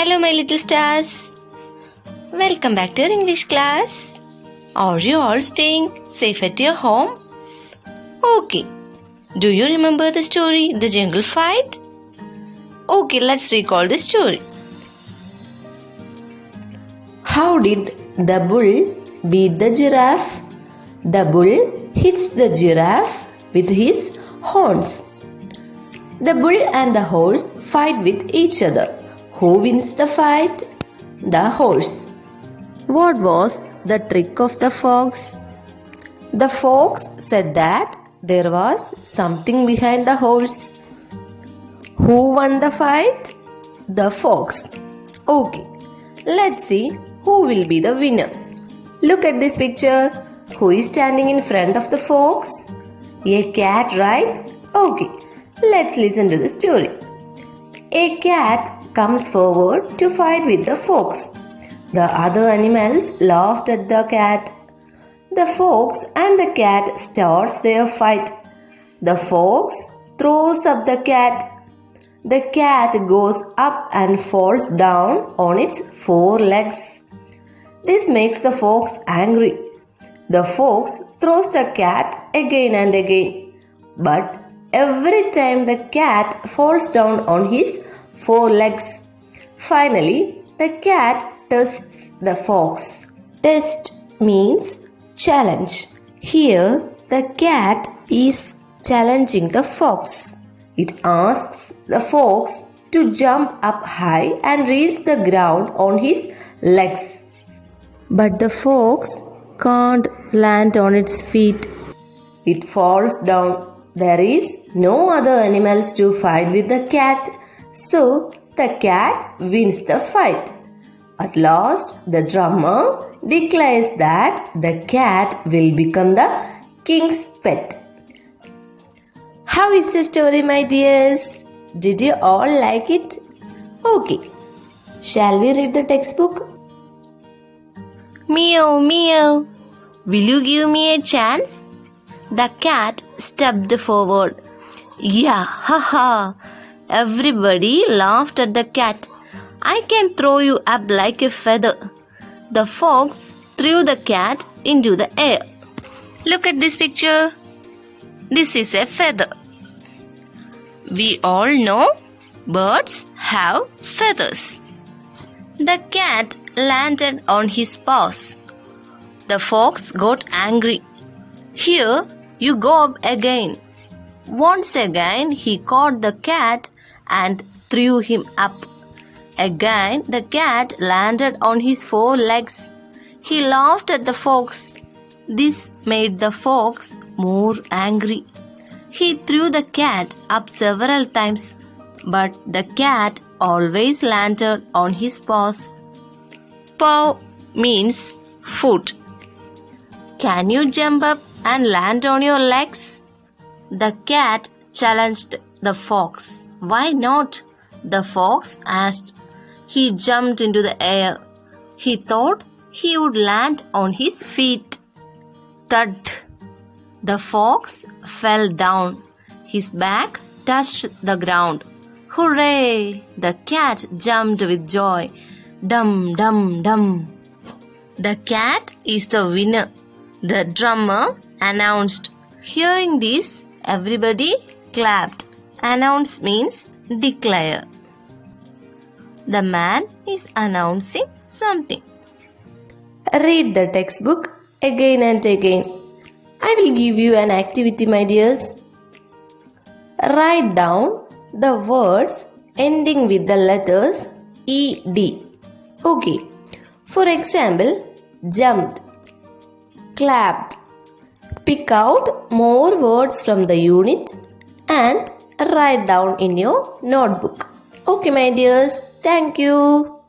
Hello my little stars. Welcome back to our English class. Are you all staying safe at your home? Okay. Do you remember the story, The Jungle Fight? Okay, let's recall the story. How did the bull beat the giraffe? The bull hits the giraffe with his horns. The bull and the horse fight with each other. Who wins the fight? The horse. What was the trick of the fox? The fox said that there was something behind the horse. Who won the fight? The fox. Okay, let's see who will be the winner. Look at this picture. Who is standing in front of the fox? A cat, right? Okay, let's listen to the story. A cat comes forward to fight with the fox. The other animals laughed at the cat. The fox and the cat starts their fight. The fox throws up the cat. The cat goes up and falls down on its four legs. This makes the fox angry. The fox throws the cat again and again. But every time the cat falls down on his four legs. Finally, the cat tests the fox. Test means challenge. Here, the cat is challenging the fox. It asks the fox to jump up high and reach the ground on his legs. But the fox can't land on its feet. It falls down. There is no other animals to fight with the cat. So, the cat wins the fight. At last, the drummer declares that the cat will become the king's pet. How is the story, my dears? Did you all like it? Okay. Shall we read the textbook? Meow, meow. Will you give me a chance? The cat stepped forward. Yeah, ha. Everybody laughed at the cat. I can throw you up like a feather. The fox threw the cat into the air. Look at this picture. This is a feather. We all know birds have feathers. The cat landed on his paws. The fox got angry. Here you go up again. Once again he caught the cat and threw him up. Again the cat landed on his four legs. He laughed at the fox. This made the fox more angry. He threw the cat up several times, but the cat always landed on his paws. Paw means foot. Can you jump up and land on your legs? The cat challenged the fox. Why not? The fox asked. He jumped into the air. He thought he would land on his feet. Thud! The fox fell down. His back touched the ground. Hooray! The cat jumped with joy. Dum, dum, dum. The cat is the winner, the drummer announced. Hearing this, everybody clapped. Announce means declare. The man is announcing something. Read the textbook again and again. I will give you an activity, my dears. Write down the words ending with the letters ED. Okay. For example, jumped, clapped. Pick out more words from the unit and write down in your notebook. Okay, my dears. Thank you.